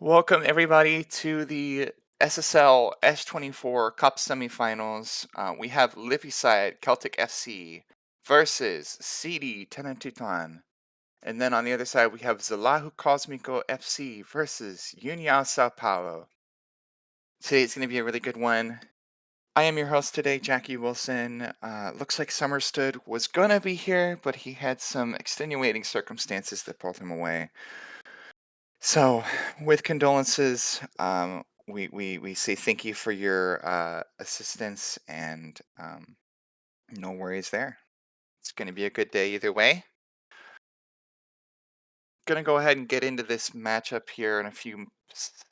Welcome everybody to the SSL S24 Cup semifinals. We have Liffey-side Celtic FC versus CD Tenochtitlan. And then on the other side we have Zalahu Cosmico FC versus União Sao Paulo. Today's going to be a really good one. I am your host today, Jackie Wilson. Looks like Summerstood was going to be here, but he had some extenuating circumstances that pulled him away. So, with condolences, we say thank you for your assistance and no worries there. It's going to be a good day either way. Going to go ahead and get into this matchup here in a few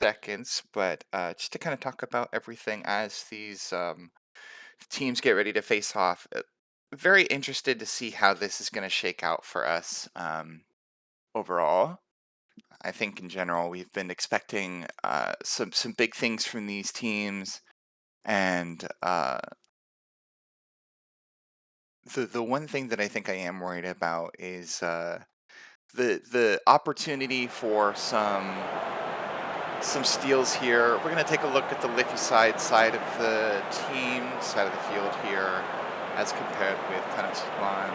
seconds, but just to kind of talk about everything as these teams get ready to face off. Very interested to see how this is going to shake out for us overall. I think in general we've been expecting some big things from these teams, and the one thing that I think I am worried about is the opportunity for some steals here. We're going to take a look at the Liffey-side of the side of the field here, as compared with Tenochtitlan.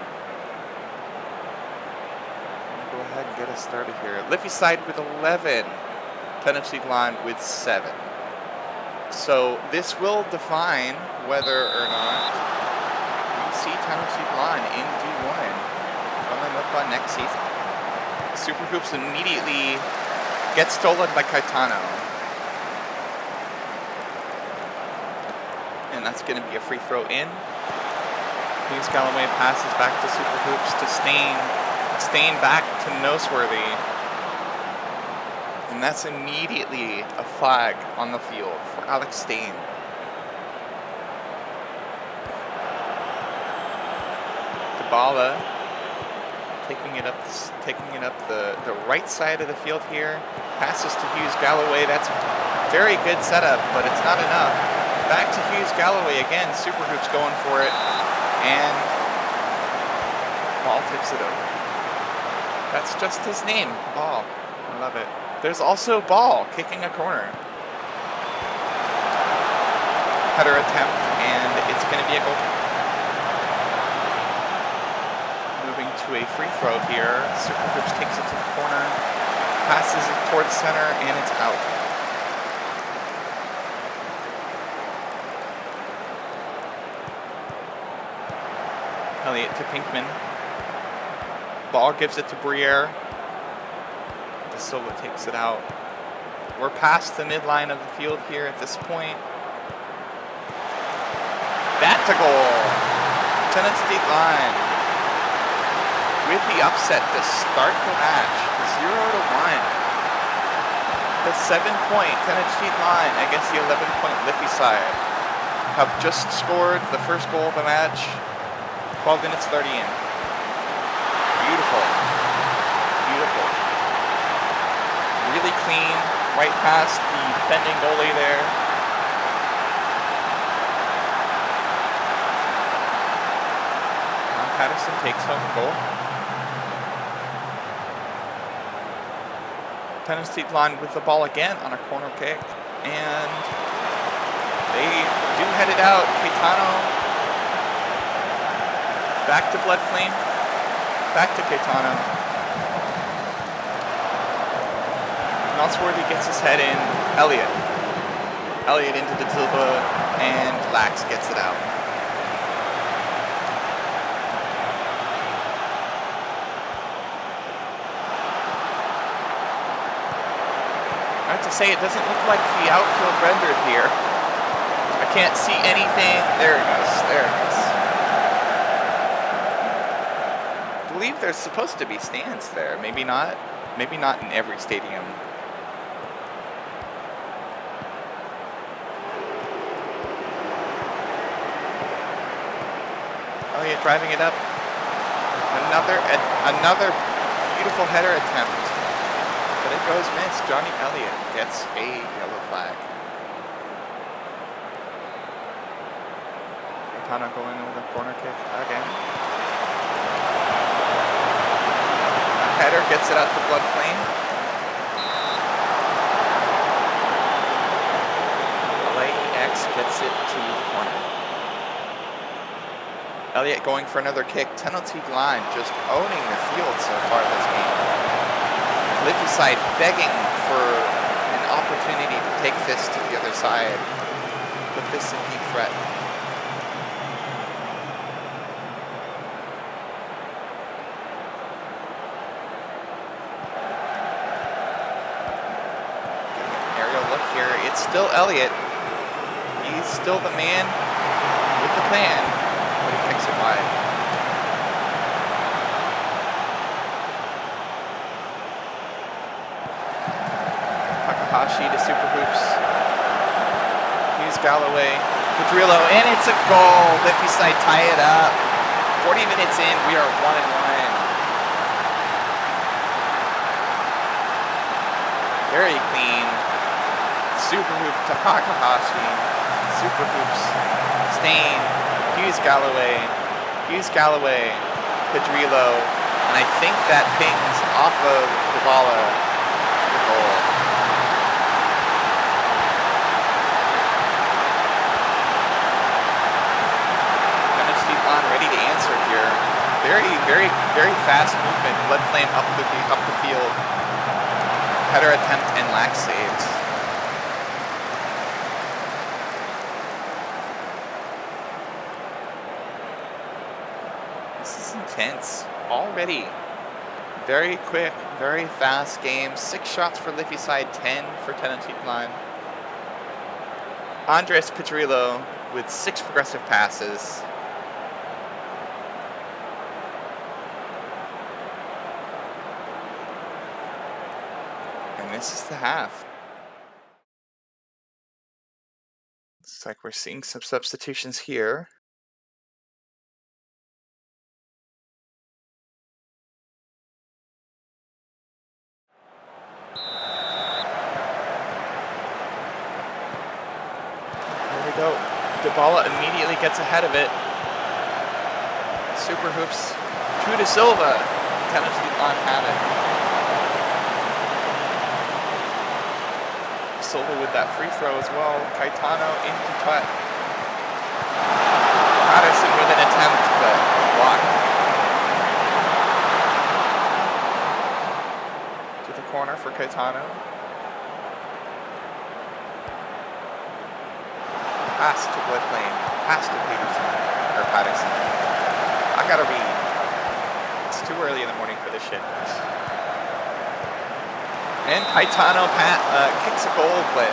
Go ahead and get us started here. Liffey-side with 11, Tenochtitlan with 7. So this will define whether or not we see Tenochtitlan in D1 coming up on next season. Super Hoops immediately gets stolen by Caetano. And that's going to be a free throw in. Queens Galloway passes back to Super Hoops to Stain. Stain back to Noseworthy. And that's immediately a flag on the field for Alex Stain. Dybala taking it up the right side of the field here. Passes to Hughes Galloway. That's a very good setup, but it's not enough. Back to Hughes Galloway again. Super Hoops going for it. And Ball tips it over. That's just his name, Ball. I love it. There's also Ball kicking a corner. Header attempt, and it's going to be a goal. Moving to a free throw here. Super Hoops takes it to the corner, passes it towards center, and it's out. Elliott to Pinkman. Ball gives it to Briere. De Silva takes it out. We're past the midline of the field here at this point. That's a goal. Tenochtitlan with the upset to start the match. 0-1. The 7-point Tenochtitlan against the 11-point Liffey-side have just scored the first goal of the match. 12 minutes 30 in. Beautiful. Beautiful. Really clean, right past the defending goalie there. Tom Patterson takes home the goal. Tenochtitlan with the ball again on a corner kick. And they do head it out. Caetano back to Bloodflame. Back to Caetano. Noseworthy gets his head in. Elliott. Elliott into De Silva, and Lax gets it out. I have to say, it doesn't look like the outfield rendered here. I can't see anything. There it goes. There it goes. I believe there's supposed to be stands there. Maybe not. Maybe not in every stadium. Elliott driving it up. Another beautiful header attempt. But it goes missed. Johnny Elliott gets a yellow flag. Caetano going over the corner kick again. Header gets it out to Bloodflame. Gets it to the corner. Elliott going for another kick. Penalty line just owning the field so far this game. Liffey side begging for an opportunity to take this to the other side. Put this in deep threat. Aerial look here. It's still Elliott. He's still the man with the plan, but he kicks it wide. Takahashi to Super Hoops. Here's Galloway. Pedrillo, and it's a goal. Liffey side tie it up. 40 minutes in, we are 1-1. Very clean. Super Hoop to Takahashi. Super Hoops. Stain. Hughes Galloway. Hughes Galloway. Pedrillo. And I think that pings off of Dybala to the goal. Ready to answer here. Very fast movement. Blood flame up the field. Header attempt and lax saves. This is intense already. Very quick, very fast game. 6 shots for Liffey side, 10 for Tenochtitlan. Andres Pedrillo with 6 progressive passes. This is the half. Looks like we're seeing some substitutions here. There we go. Dybala immediately gets ahead of it. Super Hoops. True to Silva. Tenochtitlan have it. Silva with that free throw as well. Caetano into Tutt. Patterson with an attempt, but blocked. To the corner for Caetano. Pass to Bloodflame. Pass to Patterson. I gotta read. It's too early in the morning for this shit. And Caetano kicks a goal, but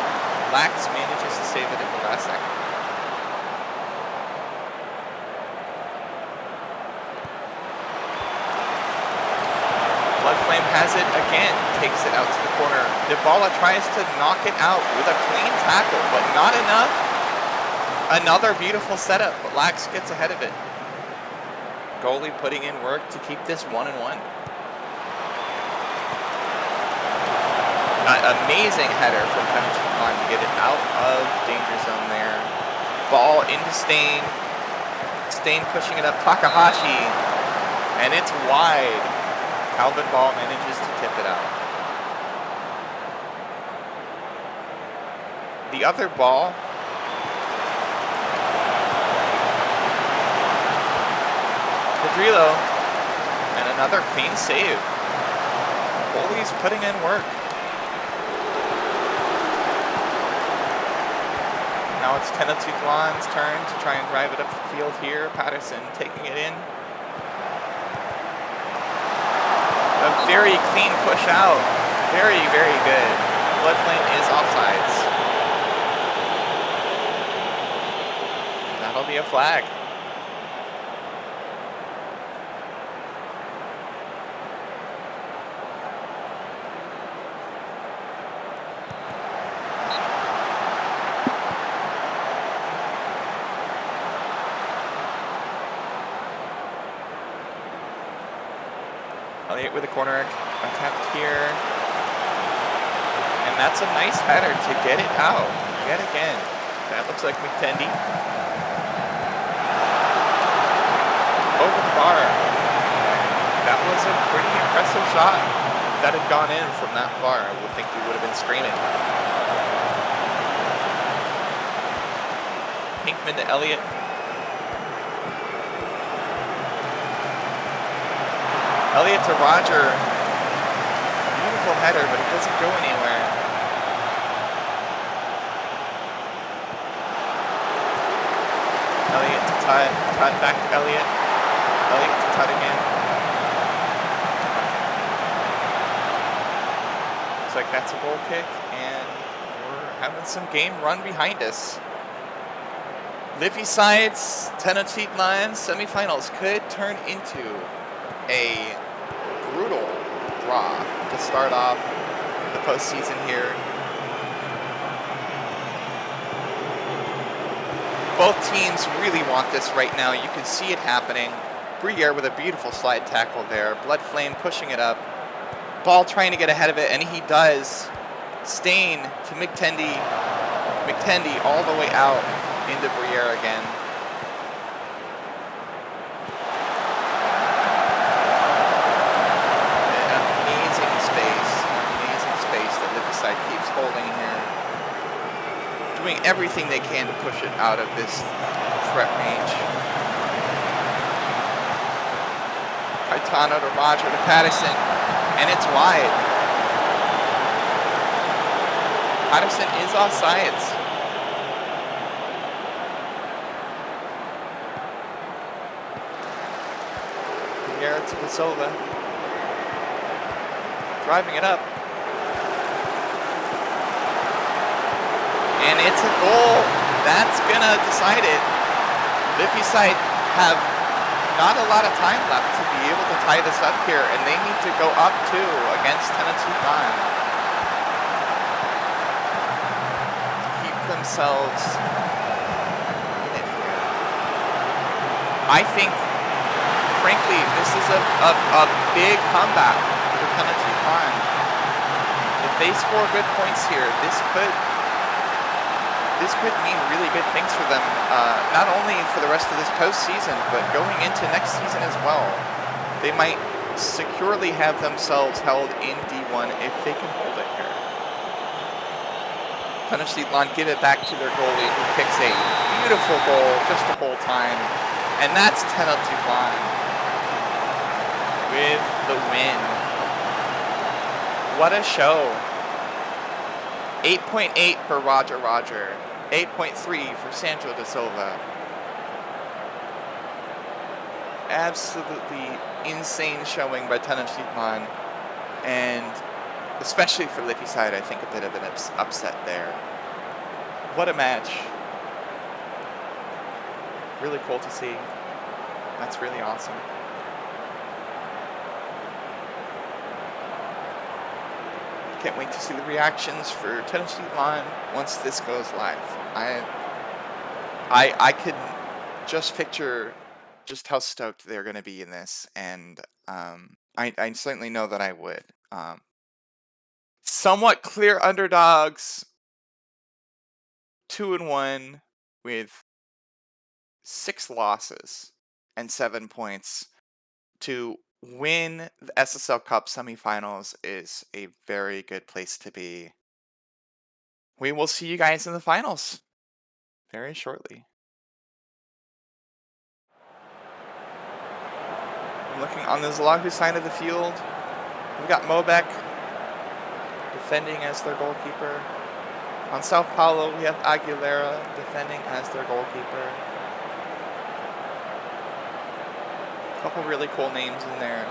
Lax manages to save it at the last second. Bloodflame has it again, takes it out to the corner. Dybala tries to knock it out with a clean tackle, but not enough. Another beautiful setup, but Lax gets ahead of it. Goalie putting in work to keep this 1-1. Amazing header from Tenochtitlan to get it out of danger zone there. Ball into Stain. Stain pushing it up. Takahashi. And it's wide. Calvin Ball manages to tip it out. The other ball. Pedrillo. And another clean save. Goalie's putting in work. Now it's Tenochtitlan's turn to try and drive it up the field here. Patterson taking it in. A very clean push out. Very good. Bloodflame is offsides. That'll be a flag. Elliott with a corner attempt here. And that's a nice header to get it out yet again. That looks like McTendy. Over the bar. That was a pretty impressive shot. If that had gone in from that far, I would think we would have been screaming. Pinkman to Elliott. Elliott to Roger. Beautiful header, but it doesn't go anywhere. Elliott to Todd. Todd back to Elliott. Elliott to Todd again. Looks like that's a goal kick, and we're having some game run behind us. Liffey sides, Tenochtitlan semifinals could turn into a brutal draw to start off the postseason here. Both teams really want this right now. You can see it happening. Briere with a beautiful slide tackle there. Bloodflame pushing it up. Ball trying to get ahead of it, and he does. Stain to McTendy. McTendy all the way out into Briere again. Amazing space that Liffey keeps holding here. Doing everything they can to push it out of this threat range. Caetano to Roger to Patterson, and it's wide. Patterson is offsides. Briere to Silva. Driving it up. And it's a goal. That's gonna decide it. Liffey side have not a lot of time left to be able to tie this up here, and they need to go up too against Tenochtitlan to keep themselves in it here. I think, frankly, this is a big comeback for Tenochtitlan. If they score good points here, this could mean really good things for them, not only for the rest of this postseason, but going into next season as well. They might securely have themselves held in D1 if they can hold it here. Tenochtitlan give it back to their goalie, who kicks a beautiful goal just the whole time. And that's Tenochtitlan with the win. What a show. 8.8 for Roger. 8.3 for Sandro da Silva. Absolutely insane showing by Tenochtitlan, and especially for Liffey side, I think a bit of an upset there. What a match. Really cool to see. That's really awesome. Can't wait to see the reactions for Tenochtitlan once this goes live. I could just picture just how stoked they're going to be in this, and I certainly know that I would. Somewhat clear underdogs, 2-1 with 6 losses and 7 points. To win the SSL Cup semifinals is a very good place to be. We will see you guys in the finals very shortly. I'm looking on the Zalagu side of the field. We've got Mobek defending as their goalkeeper. On Sao Paulo, we have Aguilera defending as their goalkeeper. A couple really cool names in there.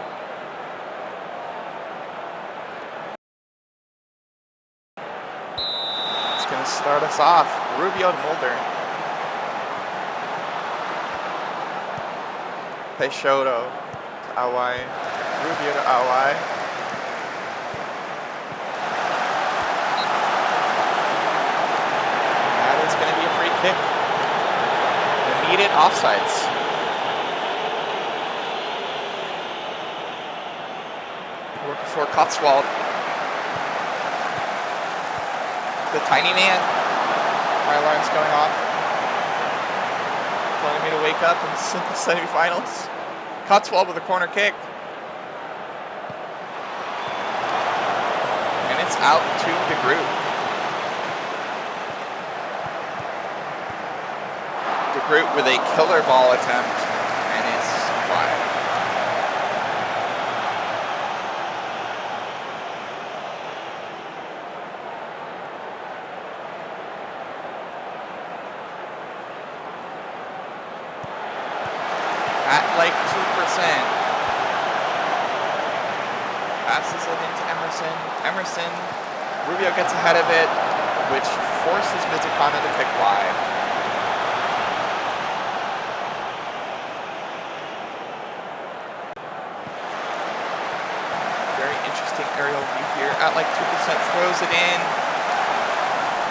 It's going to start us off. Rubio to Mulder. Peixoto to Awai. Rubio to Awai. That is going to be a free kick. Immediate offsides. Working for Cotswold. The tiny man. My alarm's going off. Telling me to wake up in the semifinals. Cotswold with a corner kick. And it's out to the group. Groot with a killer ball attempt, and it's wide. At like 2%. Passes it into Emerson. Emerson, Rubio gets ahead of it, which forces Mizukana to kick wide. Very interesting aerial view here. At like 2%, throws it in.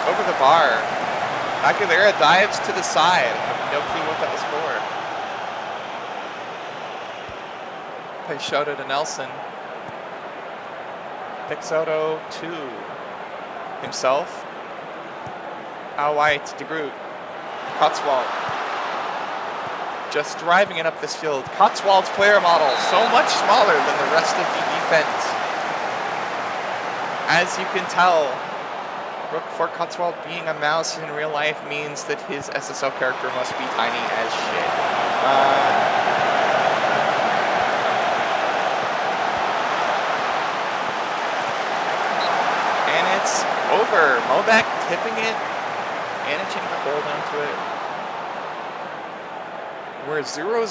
Over the bar. Aguilera dives to the side. I have no clue what that was for. Peixoto to Nelson. Peixoto to himself. Al White to Groot. Cotswold. Just driving it up this field. Cotswold's player model, so much smaller than the rest of the defense. As you can tell, Rookford Cotswold being a mouse in real life means that his SSL character must be tiny as shit. And it's over. Moback tipping it, managing to hold onto it. We're 0-0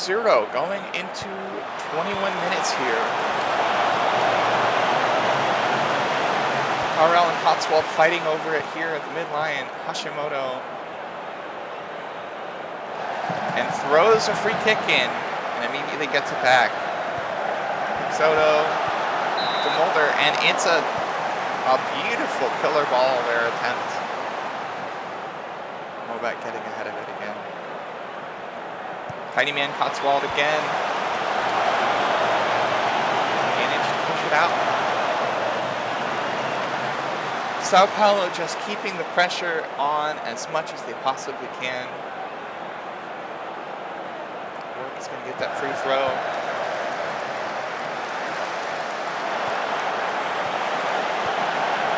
going into 21 minutes here. Carell and Cotswold fighting over it here at the midline. Hashimoto. And throws a free kick in and immediately gets it back. Soto to Mulder, and it's a beautiful killer ball there attempt. Moback getting ahead of it again. Tiny man Cotswold again. Managed to push it out. Sao Paulo just keeping the pressure on as much as they possibly can. Work is going to get that free throw.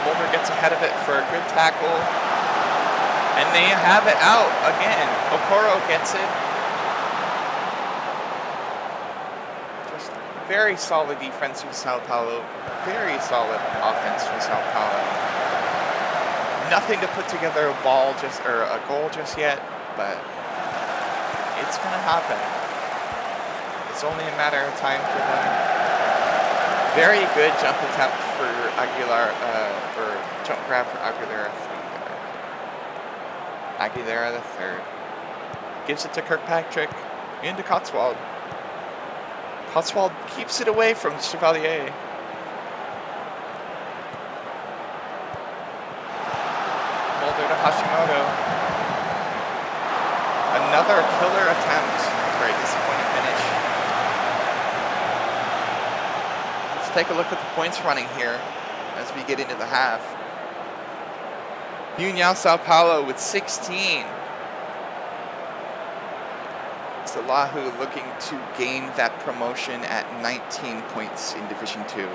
Mulder gets ahead of it for a good tackle. And they have it out again. Okoro gets it. Just very solid defense from Sao Paulo. Very solid offense from Sao Paulo. Nothing to put together a goal just yet, but it's going to happen. It's only a matter of time for them. Very good jump attempt for Aguilar, or jump grab for Aguilera. Aguilera the third. Gives it to Kirkpatrick, into Cotswold. Cotswold keeps it away from Chevalier. Mulder to Hashimoto. Another killer attempt. Very disappointing finish. Let's take a look at the points running here as we get into the half. União Sao Paulo with 16. Salahu looking to gain that promotion at 19 points in Division 2.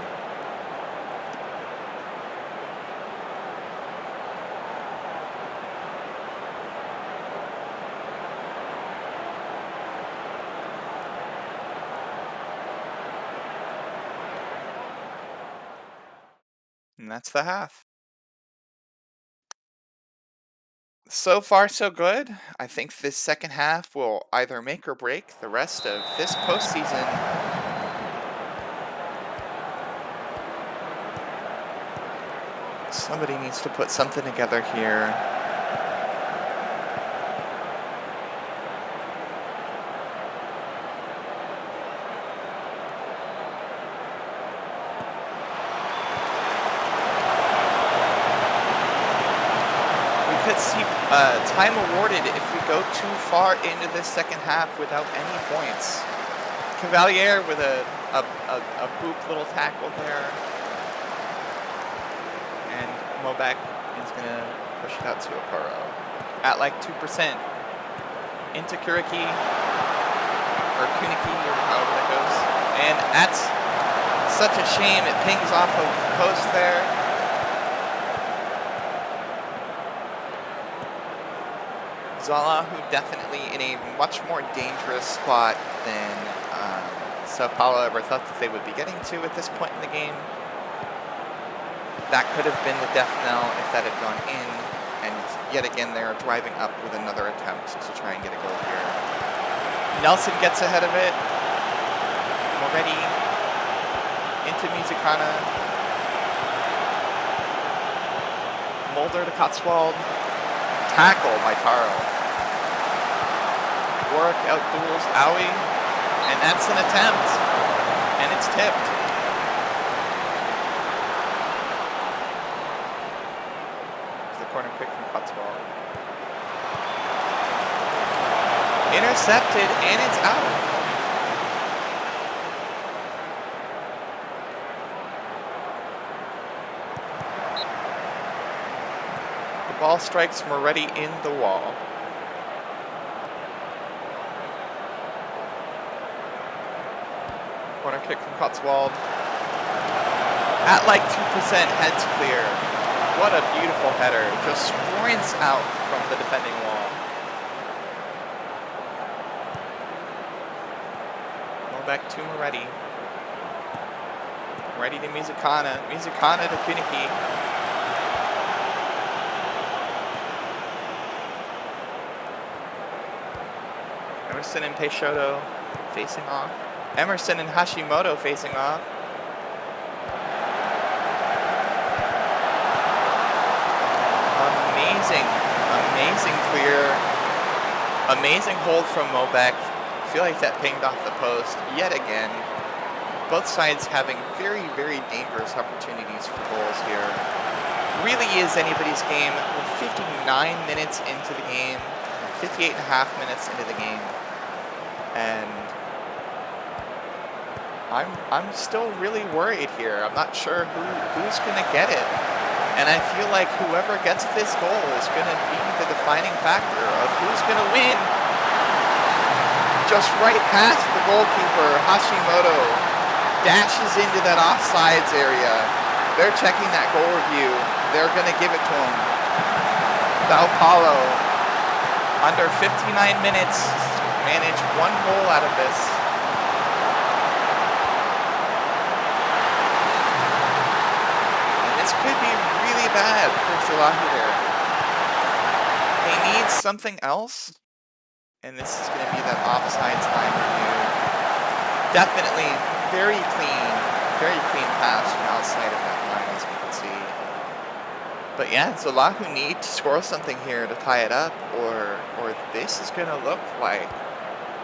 And that's the half. So far, so good. I think this second half will either make or break the rest of this postseason. Somebody needs to put something together here. Could see time awarded if we go too far into this second half without any points. Cavalier with a boop little tackle there. And Moback is going to push it out to Okoro. At like 2%. Into Kuriki. Or Kuniki, or however that goes. And that's such a shame. It pings off of the post there. Zalahu definitely in a much more dangerous spot than Sao Paulo ever thought that they would be getting to at this point in the game. That could have been the death knell if that had gone in, and yet again they're driving up with another attempt to try and get a goal here. Nelson gets ahead of it. Moretti into Mizukana. Mulder to Cotswold. Tackle by Taro. Work outduels Aoi, and that's an attempt, and it's tipped. The corner kick from Cotswold. Intercepted, and it's out. The ball strikes Moretti in the wall. Corner kick from Cotswold. At like 2%, heads clear. What a beautiful header. Just sprints out from the defending wall. Go back to Moretti. Moretti to Mizukana. Mizukana to Kuniki. Emerson and Peixoto facing off. Emerson and Hashimoto facing off. Amazing clear. Amazing hold from Mobek. I feel like that pinged off the post yet again. Both sides having very, very dangerous opportunities for goals here. Really is anybody's game. We're 59 minutes into the game. 58 and a half minutes into the game. And I'm still really worried here. I'm not sure who's going to get it. And I feel like whoever gets this goal is going to be the defining factor of who's going to win. Just right past the goalkeeper, Hashimoto dashes into that offsides area. They're checking that goal review. They're going to give it to him. Sao Paulo, under 59 minutes, managed one goal out of this. And this could be really bad for Zalahu there. They need something else, and this is going to be that offsides line review. Definitely very clean pass from outside of that line, as we can see. But yeah, Zalahu need to score something here to tie it up, or this is going to look like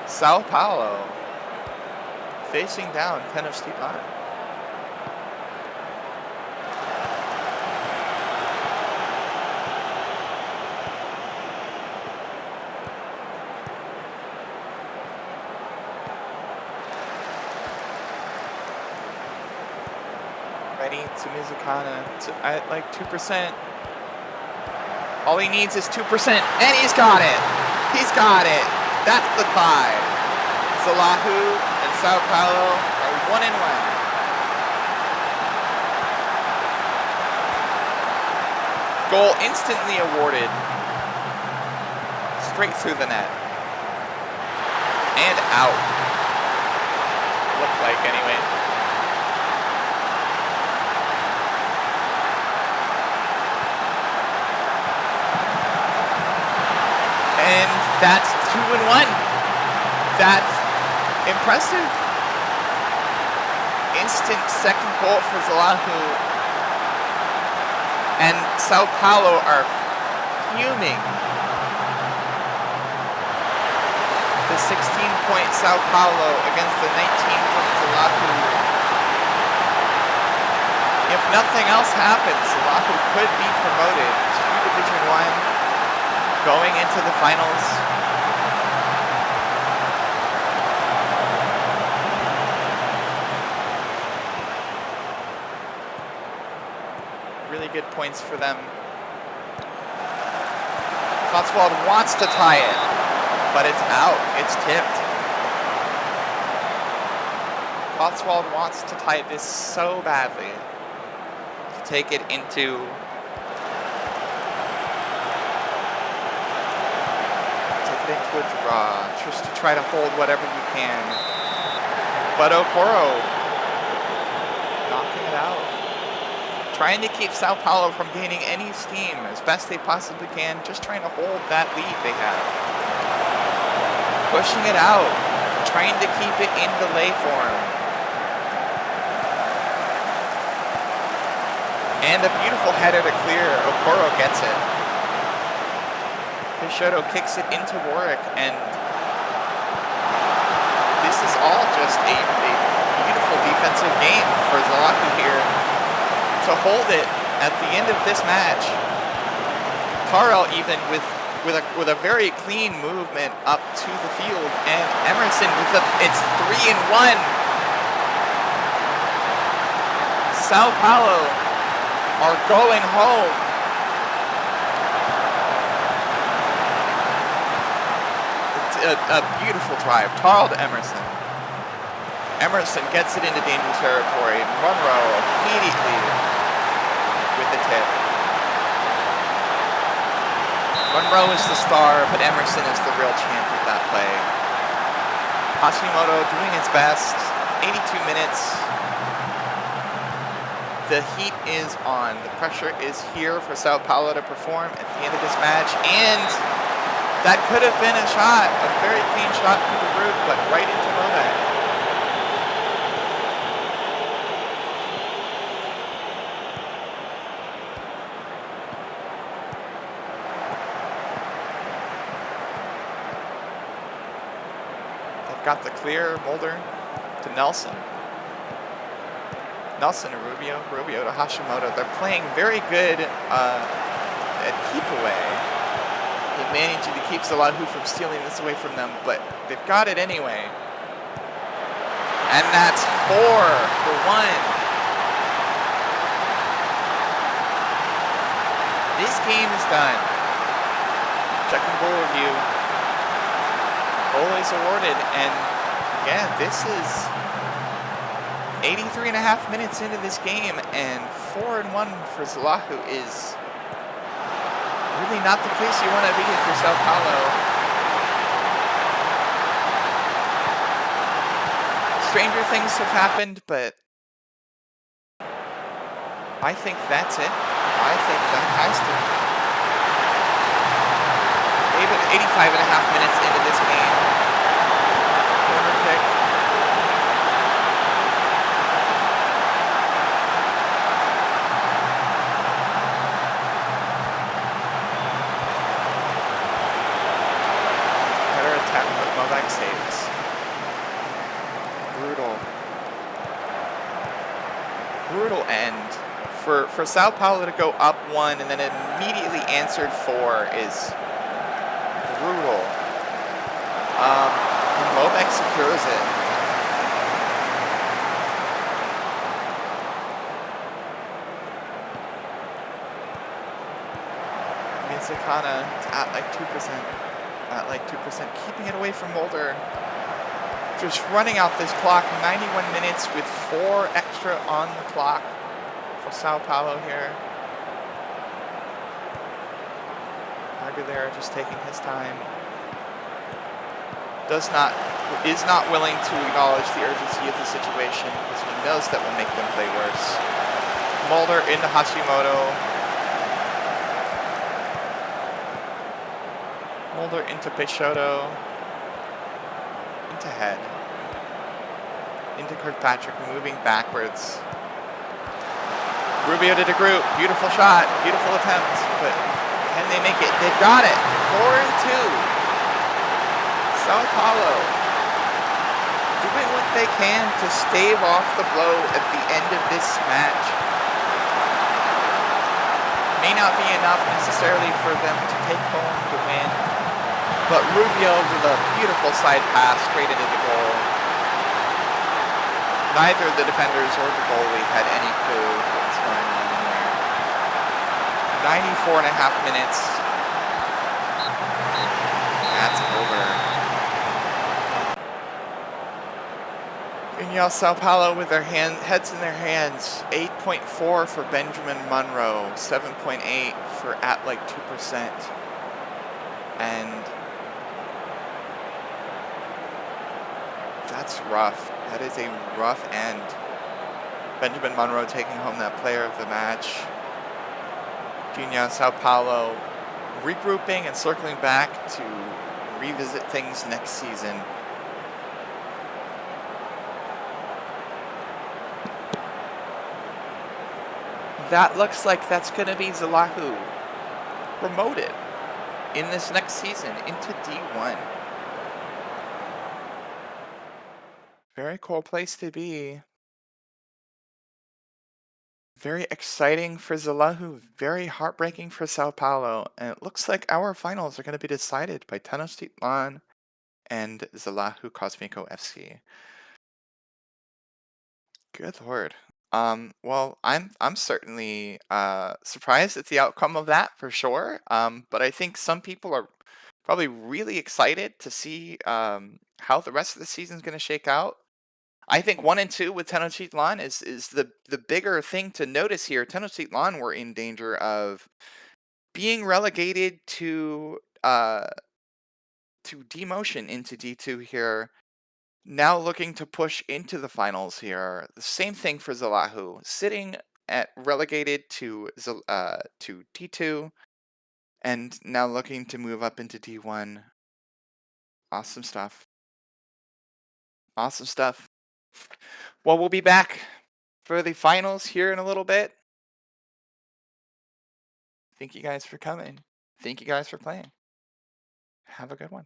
Sao Paulo facing down Tenochtitlan. Ready to Mizukana at like 2%. All he needs is 2%, and he's got it. He's got it. That's the tie. Zalahu and Sao Paulo are 1-1. Goal instantly awarded. Straight through the net. And out. Looked like anyway. And that's 2-1. That's impressive. Instant second goal for Zalahu. And Sao Paulo are fuming. The 16-point Sao Paulo against the 19-point Zalahu. If nothing else happens, Zalahu could be promoted to Division 1. Going into the finals. Really good points for them. Cotswold wants to tie it, but it's out. It's tipped. Cotswold wants to tie this so badly to take it into to a draw, just to try to hold whatever you can. But Okoro knocking it out. Trying to keep Sao Paulo from gaining any steam as best they possibly can, just trying to hold that lead they have. Pushing it out, trying to keep it in delay form. And a beautiful header to clear. Okoro gets it. Peixoto kicks it into Warwick, and this is all just a beautiful defensive game for Zalaku here to hold it at the end of this match. Tarl even with a very clean movement up to the field, and Emerson with it's 3-1. Sao Paulo are going home. It's a beautiful drive. Tarl to Emerson. Emerson gets it into danger territory. Monroe immediately with the tip. Monroe is the star, but Emerson is the real champ of that play. Hashimoto doing his best. 82 minutes. The heat is on. The pressure is here for Sao Paulo to perform at the end of this match, and that could have been a shot, a very clean shot for the group, but right into Novak. They've got the clear. Mulder to Nelson. Nelson to Rubio. Rubio to Hashimoto. They're playing very good at keep away. They're managing to keep Zalaku from stealing this away from them, but they've got it anyway. And that's 4-1. This game is done. Checking goal review. Goal is awarded, and yeah, this is 83.5 minutes into this game, and 4-1 for Zalaku is really not the place you want to be for Sao Paulo. Stranger things have happened, but I think that's it. I think that has to be. 85.5 minutes into this game. Corner kick. Header attempt, but Novak saves. Brutal end. For Sao Paulo to go up 1 and then immediately answered 4 is brutal. And Lobek secures it. Mizukana at like 2%. At like 2%. Keeping it away from Mulder. Just running out this clock. 91 minutes with 4 extra on the clock for Sao Paulo here. Aguilera just taking his time. Is not willing to acknowledge the urgency of the situation because he knows that will make them play worse. Mulder into Hashimoto. Mulder into Peixoto. Into Head. Into Kirkpatrick, moving backwards. Rubio to DeGroot. Beautiful shot. Beautiful attempt. But can they make it? They've got it. 4-2. Sao Paulo doing what they can to stave off the blow at the end of this match. May not be enough necessarily for them to take home the win, but Rubio with a beautiful side pass straight into the goal. Neither the defenders or the goalie had any clue what was going on in there. 94.5 minutes. That's over. And y'all, Sao Paulo with their heads in their hands. 8.4 for Benjamin Monroe. 7.8 for at like 2%. And That's rough. That is a rough end. Benjamin Monroe taking home that player of the match. Junior Sao Paulo regrouping and circling back to revisit things next season. That looks like that's going to be Zalahu promoted in this next season into D1. Very cool place to be. Very exciting for Zalahu, very heartbreaking for Sao Paulo, and it looks like our finals are going to be decided by Tenochtitlan and Zalahu Cosmico FC. Good lord. Well, I'm certainly surprised at the outcome of that for sure. But I think some people are probably really excited to see how the rest of the season is going to shake out. I think 1 and 2 with Tenochtitlan is the bigger thing to notice here. Tenochtitlan were in danger of being relegated to demotion into D2 here. Now looking to push into the finals here. The same thing for Zalahu, sitting at relegated to D2, and now looking to move up into D1. Awesome stuff. Awesome stuff. Well, we'll be back for the finals here in a little bit. Thank you guys for coming. Thank you guys for playing. Have a good one.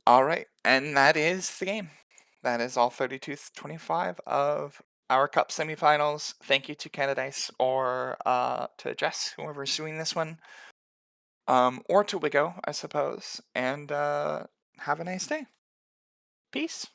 All right, and that is the game. That is all 32-25 of our Cup semifinals. Thank you to Canadice or to Jess, whoever's suing this one, or to Wigo, I suppose. And have a nice day. Peace.